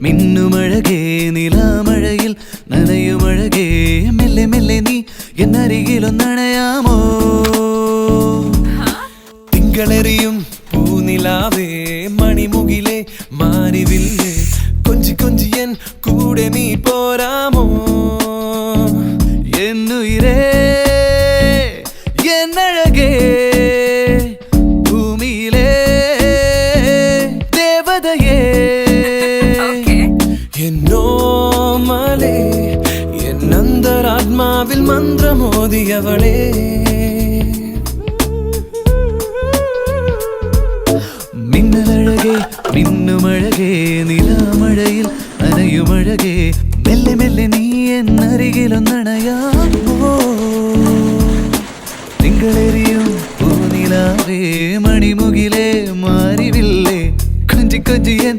മിന്നുമഴകേ നിലാമഴയിൽ നനയുമഴകേ മെല്ലെ മെല്ലെ നീ എന്നരികിലൊന്നണയാമോ തിങ്കളെറിയും പൂനിലാവേ മണിമുകിലേ മാരിവില്ലേ കൊഞ്ചി കൊഞ്ചി എൻ കൂടെ നീ പോരാമോ എന്നുയിരേ എന്നഴകേ ഭൂമിയിലേ ദേവതയേ എന്നോമലേ എന്നന്തരാത്മാവിൽ മന്ത്രമോദിയവളേ മിന്നലഴകേ മിന്നുമഴകേ നിലാമഴയിൽ നനയുമഴകേ മെല്ലെ മെല്ലെ നീ എന്നരികിലൊന്നണയാമോ തിങ്കളെറിയും പൂനിലാവേ മണിമുകിലേ മാരിവില്ലേ കൊഞ്ചി കൊഞ്ചി എൻ